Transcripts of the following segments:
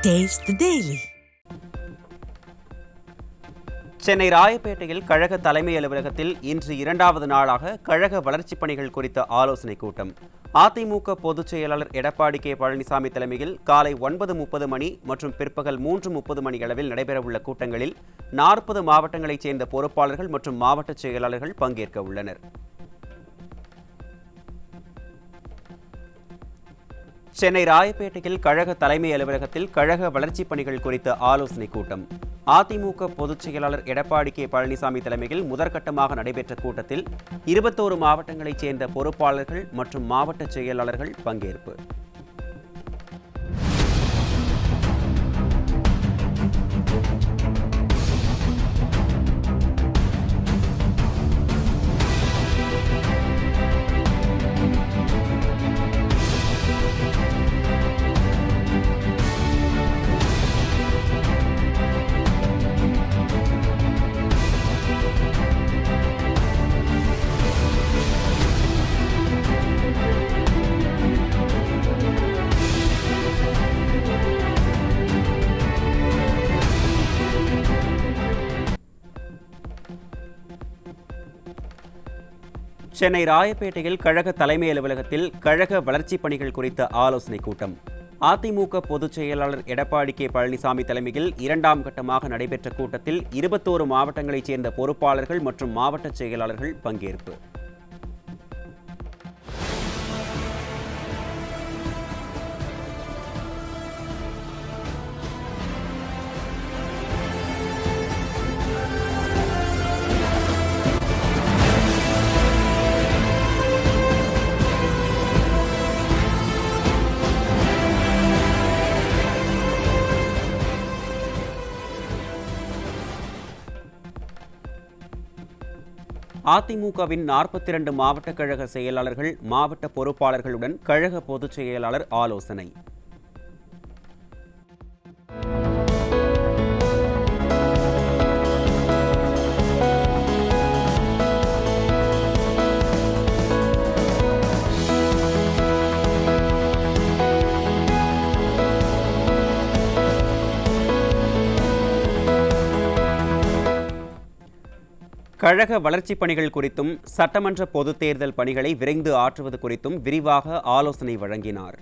Taste the Daily. Chennai ராயப்பேட்டையில் கழக தலைமை அலுவலகத்தில் இன்று இரண்டாவது நாளாக கழக வளர்ச்சிப் பணிகள் குறித்த ஆலோசனைக் கூட்டம். அதிமுக பொதுச் செயலாளர் எடப்பாடி கே பழனிசாமி தலைமையில் காலை 9:30 மணி மற்றும் பிற்பகல் 3:30 மணி அளவில் நடைபெறவுள்ள கூட்டங்களில் 40 மாவட்டங்களைச் சேர்ந்த பொறுப்பாளர்கள் மற்றும் மாவட்ட செயலாளர்கள் பங்கேற்க உள்ளனர். சென்னை ராயப்பேட்டையில் கழக தலைமை அலுவலகத்தில் கழக வளர்ச்சிப் பணிகள் குறித்த ஆலோசனைக் கூட்டம். அதிமுக பொதுச் செயலாளர் எடப்பாடி கே பழனிசாமி தலைமையில் முதற்கட்டமாக நடைபெற்ற கூட்டத்தில் 21 மாவட்டங்களைச் சேர்ந்த பொறுப்பாளர்கள் மற்றும் மாவட்ட செயலாளர்கள் பங்கேற்பு. சென்னை ராயப்பேட்டையில் கழக தலைமை அலுவலகத்தில் கழக வளர்ச்சிப் பணிகள் குறித்த ஆலோசனைக் கூட்டம். அதிமுக பொதுச் செயலாளர் எடப்பாடி கே பழனிசாமி தலைமையில் இரண்டாம் கட்டமாக நடைபெற்ற கூட்டத்தில் 21 மாவட்டங்களைச் சேர்ந்த பொறுப்பாளர்கள் மற்றும் மாவட்ட செயலாளர்கள் பங்கேற்பு. அதிமுகவின் 42 மாவட்ட கழக செயலாளர்கள் மாவட்ட பொறுப்பாளர்களுடன் கழக பொதுச் செயலாளர் ஆலோசனை. கழக வளர்ச்சிப் பணிகள் குறித்தும் சட்டமன்ற பொதுத் தேர்தல் பணிகளை விரைந்து ஆற்றுவது குறித்தும் விரிவாக ஆலோசனை வழங்கினார்.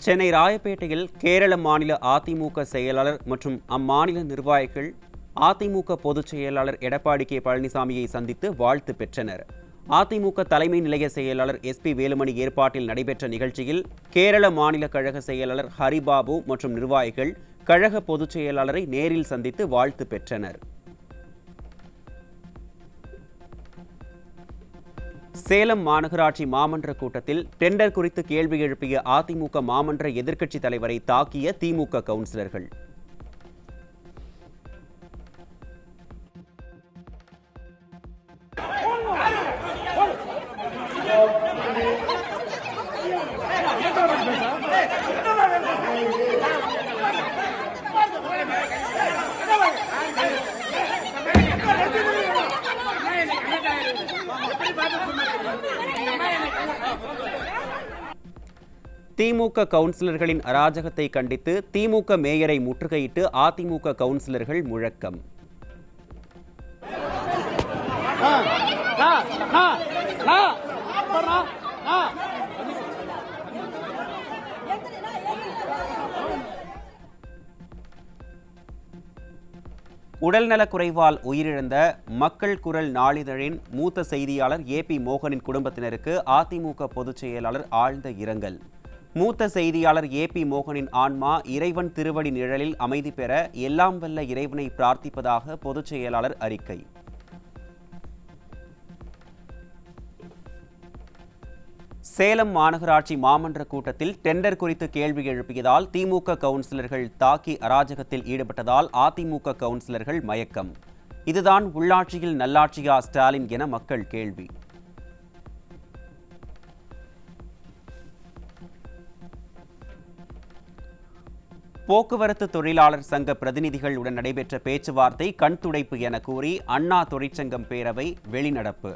சென்னை ராயப்பேட்டையில் கேரள மாநில அதிமுக செயலாளர் மற்றும் அம்மாநில நிர்வாகிகள் அதிமுக பொதுச் செயலாளர் எடப்பாடி கே பழனிசாமியை சந்தித்து வாழ்த்து பெற்றனர். அதிமுக தலைமை நிலைய செயலாளர் SP வேலுமணி ஏற்பாட்டில் நடைபெற்ற நிகழ்ச்சியில் கேரள மாநில கழக செயலாளர் ஹரிபாபு மற்றும் நிர்வாகிகள் கழக பொதுச் செயலாளரை நேரில் சந்தித்து வாழ்த்து பெற்றனர். சேலம் மாநகராட்சி மாமன்ற கூட்டத்தில் டெண்டர் குறித்து கேள்வி எழுப்பிய அதிமுக மாமன்ற எதிர்க்கட்சித் தலைவரை தாக்கிய திமுக கவுன்சிலர்கள். திமுக கவுன்சிலர்களின் அராஜகத்தை கண்டித்து திமுக மேயரை முற்றுகையிட்டு அதிமுக கவுன்சிலர்கள் முழக்கம். உடல்நலக் குறைவால் உயிரிழந்த மக்கள் குரல் நாளிதழின் மூத்த செய்தியாளர் AP மோகனின் குடும்பத்தினருக்கு அதிமுக பொதுச் செயலாளர் ஆழ்ந்த இரங்கல். மூத்த செய்தியாளர் AP மோகனின் ஆன்மா இறைவன் திருவடி நிழலில் அமைதி பெற எல்லாம் வல்ல இறைவனை பிரார்த்திப்பதாக பொதுச் செயலாளர் அறிக்கை. சேலம் மாநகராட்சி மாமன்ற கூட்டத்தில் டெண்டர் குறித்து கேள்வி எழுப்பியதால் திமுக கவுன்சிலர்கள் தாக்கி அராஜகத்தில் ஈடுபட்டதால் அதிமுக கவுன்சிலர்கள் மயக்கம். இதுதான் உள்ளாட்சியில் நல்லாட்சியா ஸ்டாலின் என மக்கள் கேள்வி. போக்குவரத்து தொழிலாளர் சங்க பிரதிநிதிகளுடன் நடைபெற்ற பேச்சுவார்த்தை கண்துடைப்பு என கூறி அண்ணா தொழிற்சங்கம் பேரவை வெளிநடப்பு.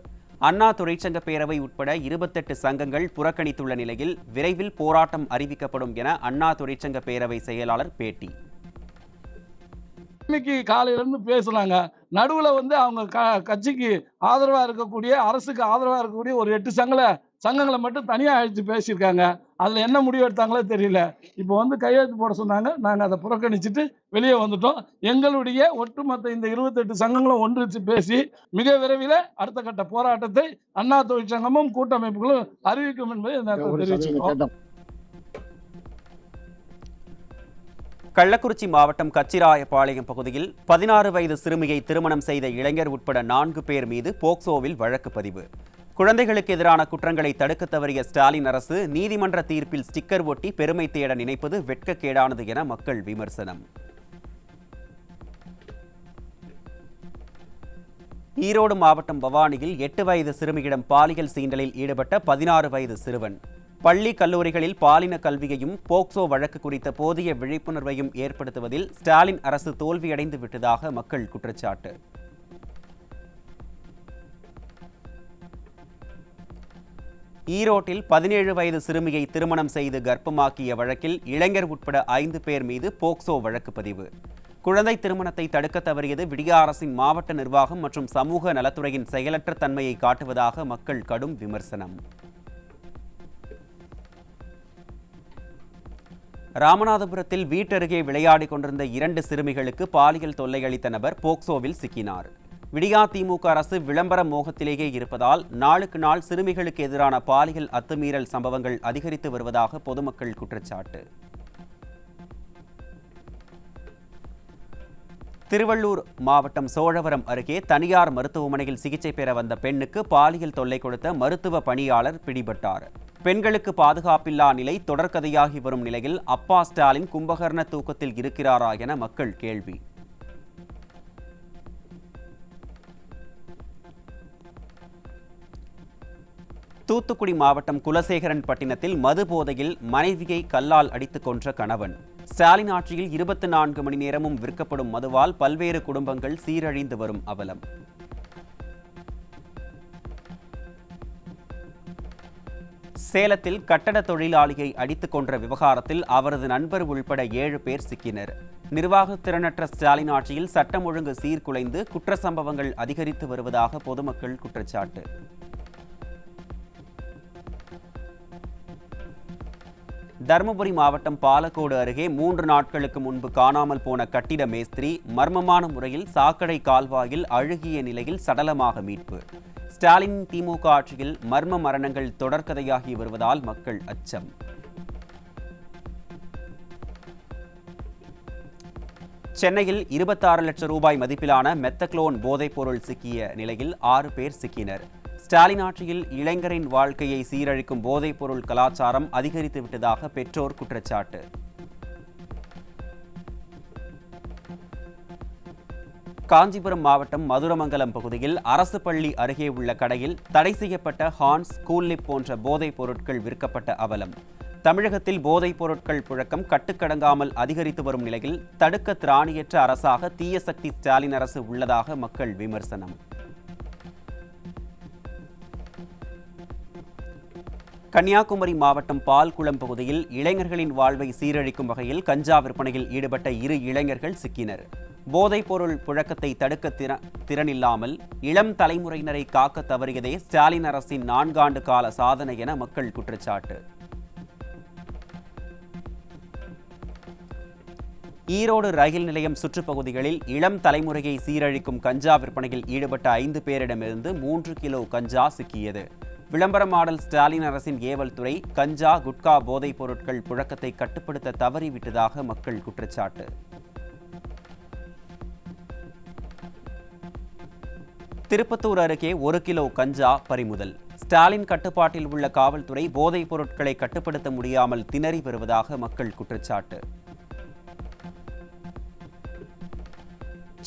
அண்ணா தொழிற்சங்க பேரவை உட்பட 28 சங்கங்கள் புறக்கணித்துள்ள நிலையில் விரைவில் போராட்டம் அறிவிக்கப்படும் என அண்ணா தொழிற்சங்க பேரவை செயலாளர் பேட்டி. இன்னைக்கு காலையிலேருந்து பேசுனாங்க. நடுவில் அவங்க கட்சிக்கு ஆதரவாக இருக்கக்கூடிய, அரசுக்கு ஆதரவாக இருக்கக்கூடிய ஒரு 8 சங்கங்களை மட்டும் தனியாக அழைத்து பேசியிருக்காங்க. அதில் என்ன முடிவு எடுத்தாங்களோ தெரியல. இப்போ கையெழுத்து போட சொன்னாங்க. நாங்கள் அதை புறக்கணிச்சுட்டு வெளியே வந்துட்டோம். எங்களுடைய ஒட்டுமொத்த இந்த 28 சங்கங்களும் ஒன்றிச்சு பேசி மிக விரைவில் அடுத்த கட்ட போராட்டத்தை அண்ணா தொழிற்சங்கமும் கூட்டமைப்புகளும் அறிவிக்கும் என்பதை தெரிவிச்சிருக்கோம். கள்ளக்குறிச்சி மாவட்டம் கச்சிராயபாளையம் பகுதியில் 16 வயது சிறுமியை திருமணம் செய்த இளைஞர் உட்பட 4 பேர் மீது போக்சோவில் வழக்கு பதிவு. குழந்தைகளுக்கு எதிரான குற்றங்களை தடுக்க தவறிய ஸ்டாலின் அரசு நீதிமன்ற தீர்ப்பில் ஸ்டிக்கர் ஒட்டி பெருமை தேட நினைப்பது வெட்கக்கேடானது என மக்கள் விமர்சனம். ஈரோடு மாவட்டம் பவானியில் 8 வயது சிறுமியிடம் பாலியல் சீண்டலில் ஈடுபட்ட 16 வயது சிறுவன். பள்ளி கல்லூரிகளில் பாலின கல்வியையும் போக்சோ வழக்கு குறித்த போதிய விழிப்புணர்வையும் ஏற்படுத்துவதில் ஸ்டாலின் அரசு தோல்வியடைந்து விட்டதாக மக்கள் குற்றச்சாட்டு. ஈரோட்டில் 17 வயது சிறுமியை திருமணம் செய்து கர்ப்பமாக்கிய வழக்கில் இளைஞர் உட்பட 5 பேர் மீது போக்சோ வழக்கு பதிவு. குழந்தை திருமணத்தை தடுக்க தவறியது விடிய அரசின் மாவட்ட நிர்வாகம் மற்றும் சமூக நலத்துறையின் செயலற்ற தன்மையை காட்டுவதாக மக்கள் கடும் விமர்சனம். ராமநாதபுரத்தில் வீட்டருகே விளையாடிக் கொண்டிருந்த 2 சிறுமிகளுக்கு பாலியல் தொல்லை அளித்த நபர் போக்சோவில் சிக்கினார். விடியா திமுக அரசு விளம்பர மோகத்திலேயே இருப்பதால் நாளுக்கு நாள் சிறுமிகளுக்கு எதிரான பாலியல் அத்துமீறல் சம்பவங்கள் அதிகரித்து வருவதாக பொதுமக்கள் குற்றச்சாட்டு. திருவள்ளூர் மாவட்டம் சோழவரம் அருகே தனியார் மருத்துவமனையில் சிகிச்சை பெற வந்த பெண்ணுக்கு பாலியல் தொல்லை கொடுத்த மருத்துவ பணியாளர் பிடிபட்டார். பெண்களுக்கு பாதுகாப்பில்லா நிலை தொடர்கதையாகி வரும் நிலையில் அப்பா ஸ்டாலின் கும்பகர்ண தூக்கத்தில் இருக்கிறாரா என மக்கள் கேள்வி. தூத்துக்குடி மாவட்டம் குலசேகரன்பட்டினத்தில் மது போதையில் மனைவியை கல்லால் அடித்துக் கொன்ற கணவன். ஸ்டாலின் ஆட்சியில் 24 மணி நேரமும் விற்கப்படும் மதுவால் பல்வேறு குடும்பங்கள் சீரழிந்து வரும் அவலம். சேலத்தில் கட்டட தொழிலாளியை அடித்துக் கொன்ற விவகாரத்தில் அவரது நண்பர் உள்பட 7 பேர் சிக்கினர். நிர்வாக திறனற்ற ஸ்டாலின் ஆட்சியில் சட்டம் ஒழுங்கு சீர்குலைந்து குற்ற சம்பவங்கள் அதிகரித்து வருவதாக பொதுமக்கள் குற்றச்சாட்டு. தருமபுரி மாவட்டம் பாலக்கோடு அருகே 3 நாட்களுக்கு முன்பு காணாமல் போன கட்டிட மேஸ்திரி மர்மமான முறையில் சாக்கடை கால்வாயில் அழுகிய நிலையில் சடலமாக மீட்பு. ஸ்டாலின் திமுக ஆட்சியில் மர்ம மரணங்கள் தொடர்கதையாகி வருவதால் மக்கள் அச்சம். சென்னையில் 26 லட்சம் ரூபாய் மதிப்பிலான மெத்தக்ளோன் போதைப்பொருள் சிக்கிய நிலையில் 6 பேர் சிக்கினர். ஸ்டாலின் ஆட்சியில் இளைஞரின் வாழ்க்கையை சீரழிக்கும் போதைப்பொருள் கலாச்சாரம் அதிகரித்து விட்டதாக பெற்றோர் குற்றச்சாட்டு. காஞ்சிபுரம் மாவட்டம் மதுரமங்கலம் பகுதியில் அரசு பள்ளி அருகே உள்ள கடையில் தடை செய்யப்பட்ட ஹான்ஸ், கூல்லிப் போன்ற போதைப் பொருட்கள் விற்கப்பட்ட அவலம். தமிழகத்தில் போதைப் பொருட்கள் புழக்கம் கட்டுக்கடங்காமல் அதிகரித்து வரும் நிலையில் தடுக்க திராணியற்ற அரசாக தீய சக்தி ஸ்டாலின் அரசு உள்ளதாக மக்கள் விமர்சனம். கன்னியாகுமரி மாவட்டம் பால்குளம் பகுதியில் இளைஞர்களின் வாழ்வை சீரழிக்கும் வகையில் கஞ்சா விற்பனையில் ஈடுபட்ட 2 இளைஞர்கள் சிக்கினர். போதைப்பொருள் புழக்கத்தை தடுக்க திறனில்லாமல் இளம் தலைமுறையினரை காக்க தவறியதே ஸ்டாலின் அரசின் 4 ஆண்டு கால சாதனை என மக்கள் குற்றச்சாட்டு. ஈரோடு ரயில் நிலையம் சுற்றுப்பகுதிகளில் இளம் தலைமுறையை சீரழிக்கும் கஞ்சா விற்பனையில் ஈடுபட்ட 5 பேரிடமிருந்து 3 கிலோ கஞ்சா சிக்கியது. விளம்பர மாடல் ஸ்டாலின் அரசின் ஏவல் துறை கஞ்சா, குட்கா போதைப் பொருட்கள் புழக்கத்தை கட்டுப்படுத்த தவறிவிட்டதாக மக்கள் குற்றச்சாட்டு. திருப்பத்தூர் அருகே 1 கிலோ கஞ்சா பறிமுதல். ஸ்டாலின் கட்டுப்பாட்டில் உள்ள காவல்துறை போதைப் பொருட்களை கட்டுப்படுத்த முடியாமல் திணறி வருவதாக மக்கள் குற்றச்சாட்டு.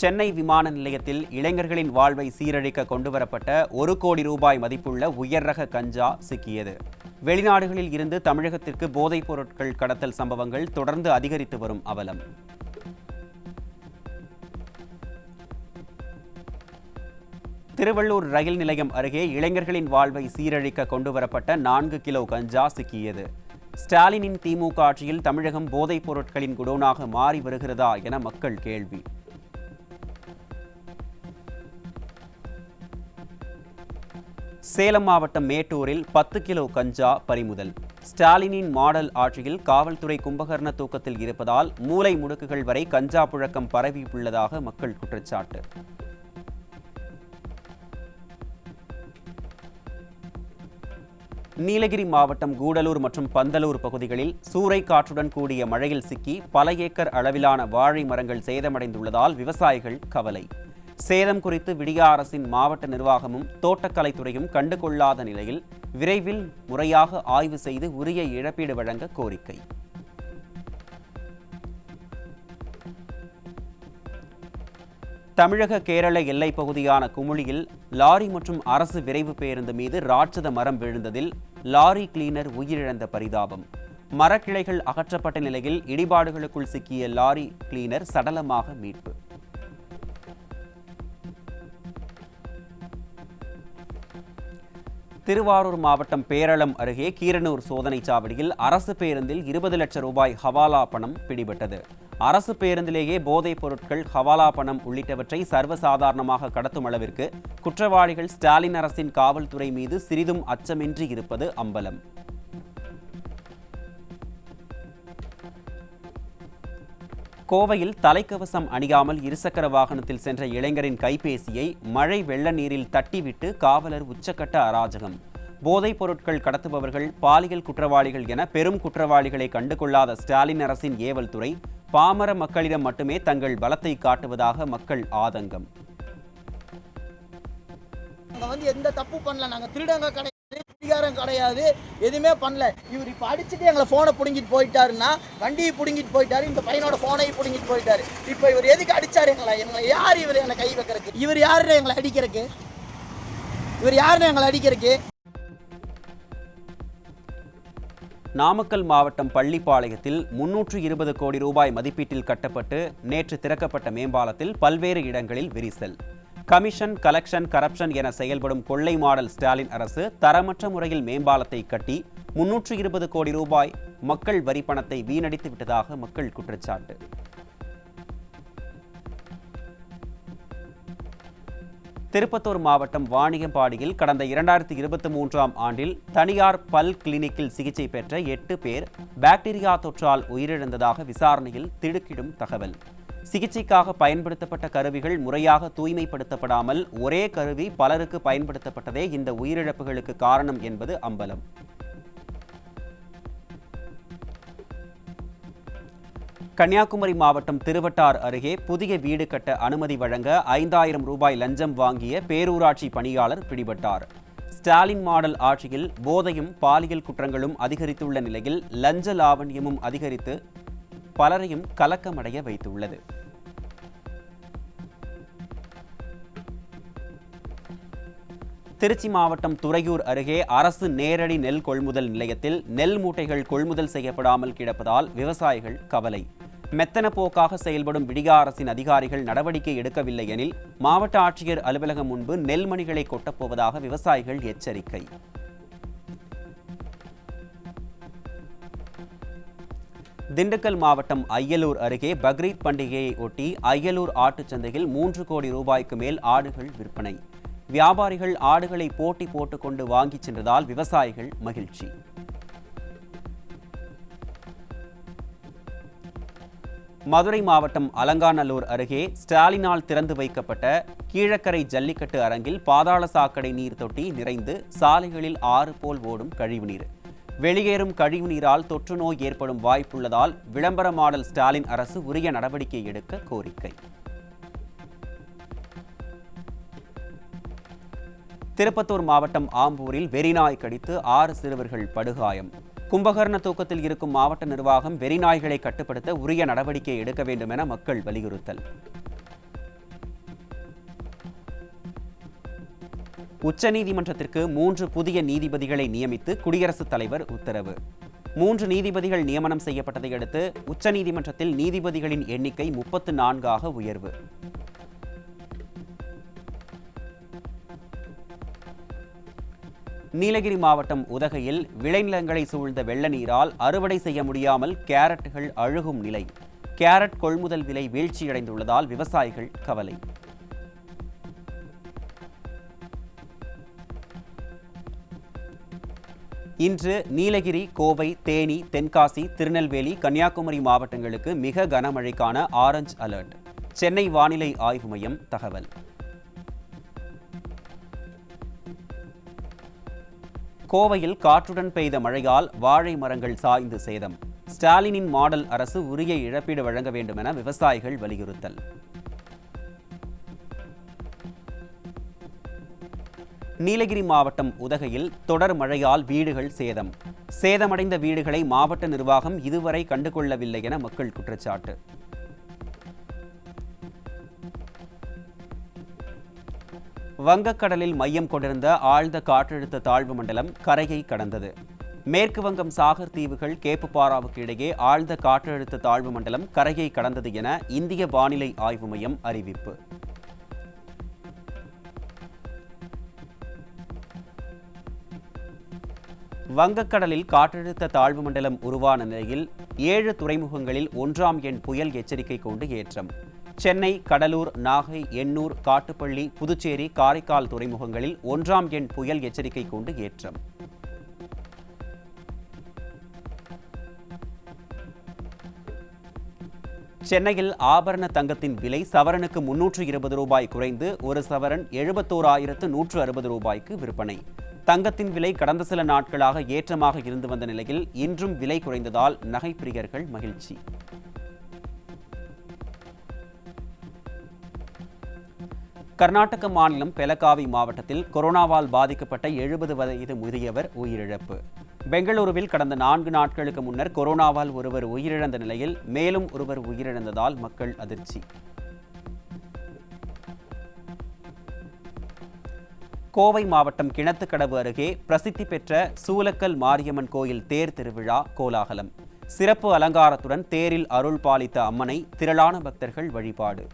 சென்னை விமான நிலையத்தில் இளைஞர்களின் வாழ்வை சீரழிக்க கொண்டுவரப்பட்ட 1 கோடி ரூபாய் மதிப்புள்ள உயர் ரக கஞ்சா சிக்கியது. வெளிநாடுகளில் இருந்து தமிழகத்திற்கு போதைப் பொருட்கள் கடத்தல் சம்பவங்கள் தொடர்ந்து அதிகரித்து வரும் அவலம். திருவள்ளூர் ரயில் நிலையம் அருகே இளைஞர்களின் வாழ்வை சீரழிக்க கொண்டுவரப்பட்ட 4 கிலோ கஞ்சா சிக்கியது. ஸ்டாலினின் திமுக ஆட்சியில் தமிழகம் போதைப் பொருட்களின் குடோனாக மாறி வருகிறதா என மக்கள் கேள்வி. சேலம் மாவட்டம் மேட்டூரில் 10 கிலோ கஞ்சா பறிமுதல். ஸ்டாலினின் மாடல் ஆட்சியில் காவல்துறை கும்பகர்ண தூக்கத்தில் இருப்பதால் மூலை முடுக்குகள் வரை கஞ்சா புழக்கம் பரவியுள்ளதாக மக்கள் குற்றச்சாட்டு. நீலகிரி மாவட்டம் கூடலூர் மற்றும் பந்தலூர் பகுதிகளில் சூறை காற்றுடன் கூடிய மழையில் சிக்கி பல ஏக்கர் அளவிலான வாழை மரங்கள் சேதமடைந்துள்ளதால் விவசாயிகள் கவலை. சேதம் குறித்து விடியா அரசின் மாவட்ட நிர்வாகமும் தோட்டக்கலைத்துறையும் கண்டுகொள்ளாத நிலையில் விரைவில் முறையாக ஆய்வு செய்து உரிய இழப்பீடு வழங்க கோரிக்கை. தமிழக கேரள எல்லைப் பகுதியான குமுளியில் லாரி மற்றும் அரசு விரைவு பேருந்து மீது ராட்சத மரம் விழுந்ததில் லாரி கிளீனர் உயிரிழந்த பரிதாபம். மரக்கிளைகள் அகற்றப்பட்ட நிலையில் இடிபாடுகளுக்குள் சிக்கிய லாரி கிளீனர் சடலமாக மீட்பு. திருவாரூர் மாவட்டம் பேரளம் அருகே கீரனூர் சோதனைச் சாவடியில் அரசு பேருந்தில் 20 லட்சம் ரூபாய் ஹவாலா பணம் பிடிபட்டது. அரசு பேருந்திலேயே போதைப் பொருட்கள், ஹவாலா பணம் உள்ளிட்டவற்றை சர்வசாதாரணமாக கடத்தும் அளவிற்கு குற்றவாளிகள் ஸ்டாலின் அரசின் காவல்துறை மீது சிறிதும் அச்சமின்றி இருப்பது அம்பலம். கோவையில் தலைக்கவசம் அணியாமல் இருசக்கர வாகனத்தில் சென்ற இளைஞரின் கைபேசியை மழை வெள்ள நீரில் தட்டிவிட்டு காவலர் உச்சக்கட்ட அராஜகம். போதைப் பொருட்கள் கடத்துபவர்கள் பாலியல் குற்றவாளிகள் என பெரும் குற்றவாளிகளை கண்டுகொள்ளாத ஸ்டாலின் அரசின் ஏவல் துறை பாமர மக்களிடம் மட்டுமே தங்கள் பலத்தை காட்டுவதாக மக்கள் ஆதங்கம். எந்த தப்பு பண்ணல, நாங்க திருடங்க கிடையாது, குடிகாரம் கிடையாது, எதுவுமே பண்ணல. இவர் இப்ப அடிச்சுட்டு எங்களை போனை புடுங்கிட்டு போயிட்டாருன்னா, வண்டியை புடுங்கிட்டு போயிட்டாரு, இந்த பையனோட போனையும் புடுங்கிட்டு போயிட்டாரு. இப்ப இவர் எதுக்கு அடிச்சாரு எங்களை யார் இவர் என்னை கை வைக்கிறதுக்கு? இவர் யாருன்னு எங்களை அடிக்கிறதுக்கு? இவர் யாருன்னு எங்களை அடிக்கிறதுக்கு? நாமக்கல் மாவட்டம் பள்ளிப்பாளையத்தில் 320 கோடி ரூபாய் மதிப்பீட்டில் கட்டப்பட்டு நேற்று திறக்கப்பட்ட மேம்பாலத்தில் பல்வேறு இடங்களில் விரிசல். கமிஷன், கலெக்ஷன், கரப்ஷன் என செயல்படும் கொள்ளை மாடல் ஸ்டாலின் அரசு தரமற்ற முறையில் மேம்பாலத்தை கட்டி 320 கோடி ரூபாய் மக்கள் வரி பணத்தை வீணடித்து விட்டதாக மக்கள் குற்றச்சாட்டு. திருப்பத்தூர் மாவட்டம் வாணியம்பாடியில் கடந்த 2023ஆம் ஆண்டில் தனியார் பல் கிளினிக்கில் சிகிச்சை பெற்ற 8 பேர் பாக்டீரியா தொற்றால் உயிரிழந்ததாக விசாரணையில் திடுக்கிடும் தகவல். சிகிச்சைக்காக பயன்படுத்தப்பட்ட கருவிகள் முறையாக தூய்மைப்படுத்தப்படாமல் ஒரே கருவி பலருக்கு பயன்படுத்தப்பட்டதே இந்த உயிரிழப்புகளுக்கு காரணம் என்பது அம்பலம். கன்னியாகுமரி மாவட்டம் திருவட்டார் அருகே புதிய வீடு கட்ட அனுமதி வழங்க 5000 ரூபாய் லஞ்சம் வாங்கிய பேரூராட்சி பணியாளர் பிடிபட்டார். ஸ்டாலின் மாடல் ஆட்சியில் போதையும் பாலியல் குற்றங்களும் அதிகரித்துள்ள நிலையில் லஞ்ச லாவண்யமும் அதிகரித்து பலரையும் கலக்கமடைய வைத்துள்ளது. திருச்சி மாவட்டம் துறையூர் அருகே அரசு நேரடி நெல் கொள்முதல் நிலையத்தில் நெல் மூட்டைகள் கொள்முதல் செய்யப்படாமல் கிடப்பதால் விவசாயிகள் கவலை. மெத்தன போக்காக செயல்படும் விடியா அரசின் அதிகாரிகள் நடவடிக்கை எடுக்கவில்லை எனில் மாவட்ட ஆட்சியர் அலுவலகம் முன்பு நெல்மணிகளை கொட்டப்போவதாக விவசாயிகள் எச்சரிக்கை. திண்டுக்கல் மாவட்டம் அய்யலூர் அருகே பக்ரீத் பண்டிகையை ஒட்டி அய்யலூர் ஆட்டுச் சந்தையில் 3 கோடி ரூபாய்க்கு மேல் ஆடுகள் விற்பனை. வியாபாரிகள் ஆடுகளை போட்டி போட்டுக்கொண்டு வாங்கிச் சென்றதால் விவசாயிகள் மகிழ்ச்சி. மதுரை மாவட்டம் அலங்காநல்லூர் அருகே ஸ்டாலினால் திறந்து வைக்கப்பட்ட கீழக்கரை ஜல்லிக்கட்டு அரங்கில் பாதாள சாக்கடை நீர் தொட்டி நிறைந்து சாலைகளில் ஆறு போல் ஓடும் கழிவுநீர். வெளியேறும் கழிவுநீரால் தொற்று நோய் ஏற்படும் வாய்ப்புள்ளதால் விளம்பர மாடல் ஸ்டாலின் அரசு உரிய நடவடிக்கை எடுக்க கோரிக்கை. திருப்பத்தூர் மாவட்டம் ஆம்பூரில் வெறிநாய் கடித்து 6 சிறுவர்கள் படுகாயம். கும்பகர்ண தூக்கத்தில் இருக்கும் மாவட்ட நிர்வாகம் வெறிநாய்களை கட்டுப்படுத்த உரிய நடவடிக்கை எடுக்க வேண்டும் என மக்கள் வலியுறுத்தல். உச்சநீதிமன்றத்திற்கு 3 புதிய நீதிபதிகளை நியமித்து குடியரசுத் தலைவர் உத்தரவு. 3 நீதிபதிகள் நியமனம் செய்யப்பட்டதை அடுத்து உச்சநீதிமன்றத்தில் நீதிபதிகளின் எண்ணிக்கை 34ஆக உயர்வு. நீலகிரி மாவட்டம் உதகையில் விளைநிலங்களை சூழ்ந்த வெள்ள நீரால் அறுவடை செய்ய முடியாமல் கேரட்டுகள் அழுகும் நிலை. கேரட் கொள்முதல் விலை வீழ்ச்சியடைந்துள்ளதால் விவசாயிகள் கவலை. இன்று நீலகிரி, கோவை, தேனி, தென்காசி, திருநெல்வேலி, கன்னியாகுமரி மாவட்டங்களுக்கு மிக கனமழைக்கான ஆரஞ்சு அலர்ட். சென்னை வானிலை ஆய்வு மையம் தகவல். கோவையில் காற்றுடன் பெய்த மழையால் வாழை மரங்கள் சாய்ந்து சேதம். ஸ்டாலினின் மாடல் அரசு உரிய இழப்பீடு வழங்க வேண்டும் என விவசாயிகள் வலியுறுத்தல். நீலகிரி மாவட்டம் உதகையில் தொடர் மழையால் வீடுகள் சேதம். சேதமடைந்த வீடுகளை மாவட்ட நிர்வாகம் இதுவரை கண்டுகொள்ளவில்லை என மக்கள் குற்றச்சாட்டு. வங்கக்கடலில் மையம் கொண்டிருந்த ஆழ்ந்த காற்றழுத்த தாழ்வு மண்டலம் கரையை கடந்தது. மேற்கு வங்கம் சாகர் தீவுகள் கேப்புப்பாராவுக்கு இடையே ஆழ்ந்த காற்றழுத்த தாழ்வு மண்டலம் கரையை கடந்தது என இந்திய வானிலை ஆய்வு மையம் அறிவிப்பு. வங்கக்கடலில் காற்றழுத்த தாழ்வு மண்டலம் உருவான நிலையில் 7 துறைமுகங்களில் 1ஆம் எண் புயல் எச்சரிக்கை கொண்டு ஏற்றம். சென்னை, கடலூர், நாகை, எண்ணூர், காட்டுப்பள்ளி, புதுச்சேரி, காரைக்கால் துறைமுகங்களில் 1ஆம் எண் புயல் எச்சரிக்கை கொண்டு ஏற்றம். சென்னையில் ஆபரண தங்கத்தின் விலை சவரனுக்கு 320 ரூபாய் குறைந்து ஒரு சவரன் 71,160 ரூபாய்க்கு விற்பனை. தங்கத்தின் விலை கடந்த சில நாட்களாக ஏற்றமாக இருந்து வந்த நிலையில் இன்றும் விலை குறைந்ததால் நகைப்பிரியர்கள் மகிழ்ச்சி. கர்நாடக மாநிலம் பெலகாவி மாவட்டத்தில் கொரோனாவால் பாதிக்கப்பட்ட 70 வயது முதியவர் உயிரிழப்பு. பெங்களூருவில் கடந்த 4 நாட்களுக்கு முன்னர் கொரோனாவால் ஒருவர் உயிரிழந்த நிலையில் மேலும் ஒருவர் உயிரிழந்ததால் மக்கள் அதிர்ச்சி. கோவை மாவட்டம் கிணத்துக்கடவு அருகே பிரசித்தி பெற்ற சூலக்கல் மாரியம்மன் கோயில் தேர் திருவிழா கோலாகலம். சிறப்பு அலங்காரத்துடன் தேரில் அருள் பாலித்த அம்மனை திரளான பக்தர்கள் வழிபாடு.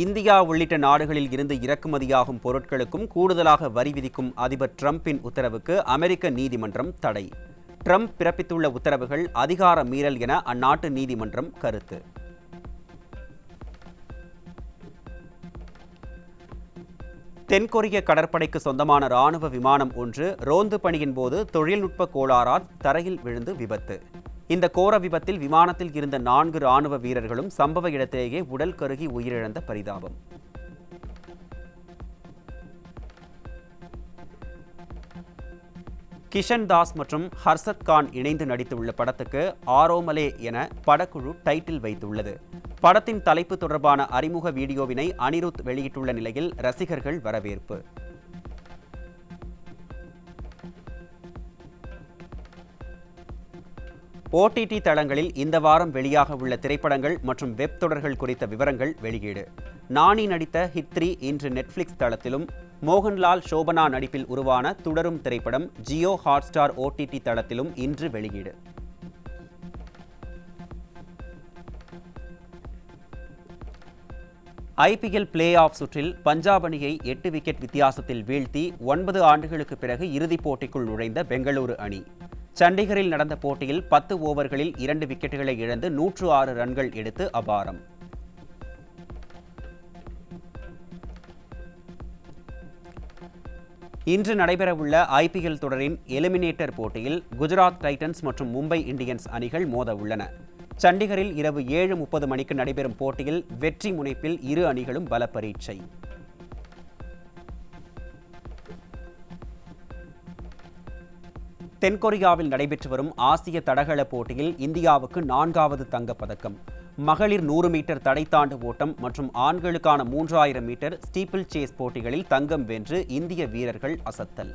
இந்தியா உள்ளிட்ட நாடுகளில் இருந்து இறக்குமதியாகும் பொருட்களுக்கும் கூடுதலாக வரி விதிக்கும் அதிபர் டிரம்பின் உத்தரவுக்கு அமெரிக்க நீதிமன்றம் தடை. டிரம்ப் பிறப்பித்துள்ள உத்தரவுகள் அதிகார மீறல் என அந்நாட்டு நீதிமன்றம் கருத்து. தென்கொரிய கடற்படைக்கு சொந்தமான ராணுவ விமானம் ஒன்று ரோந்து பணியின் போது தொழில்நுட்ப கோளாறால் தரையில் விழுந்து விபத்து. இந்த கோர விபத்தில் விமானத்தில் இருந்த 4 ராணுவ வீரர்களும் சம்பவ இடத்திலேயே உடல் கருகி உயிரிழந்த பரிதாபம். கிஷன் தாஸ் மற்றும் ஹர்ஷத் கான் இணைந்து நடித்துள்ள படத்துக்கு ஆரோமலே என படக்குழு டைட்டில் வைத்துள்ளது. படத்தின் தலைப்பு தொடர்பான அறிமுக வீடியோவினை அனிருத் வெளியிட்டுள்ள நிலையில் ரசிகர்கள் வரவேற்பு. OTT தளங்களில் இந்த வாரம் வெளியாக உள்ள திரைப்படங்கள் மற்றும் வெப் தொடர்கள் குறித்த விவரங்கள் வெளியீடு. நானி நடித்த ஹிட் 3 இன்று நெட்ஃபிளிக்ஸ் தளத்திலும், மோகன்லால், சோபனா நடிப்பில் உருவான துடரும் திரைப்படம் ஜியோ ஹாட்ஸ்டார் OTT தளத்திலும் இன்று வெளியீடு. IPL பிளே ஆஃப் சுற்றில் பஞ்சாப் அணியை 8 விக்கெட் வித்தியாசத்தில் வீழ்த்தி 9 ஆண்டுகளுக்கு பிறகு இறுதிப் போட்டிக்குள் நுழைந்த பெங்களூரு அணி. சண்டிகரில் நடந்த போட்டியில் 10 ஓவர்களில் 2 விக்கெட்டுகளை இழந்து 106 ரன்கள் எடுத்து அபாரம். இன்று நடைபெறவுள்ள IPL தொடரின் எலிமினேட்டர் போட்டியில் குஜராத் டைட்டன்ஸ் மற்றும் மும்பை இந்தியன்ஸ் அணிகள் மோத உள்ளன. சண்டிகரில் இரவு 7:30 மணிக்கு நடைபெறும் போட்டியில் வெற்றி முனைப்பில் இரு அணிகளும் பல பரீட்சை. தென்கொரியாவில் நடைபெற்று வரும் ஆசிய தடகள போட்டியில் இந்தியாவுக்கு 4வது தங்கப்பதக்கம். மகளிர் 100 மீட்டர் தடை தாண்டு ஓட்டம் மற்றும் ஆண்களுக்கான 3000 மீட்டர் ஸ்டீப்பிள் சேஸ் போட்டிகளில் தங்கம் வென்று இந்திய வீரர்கள் அசத்தல்.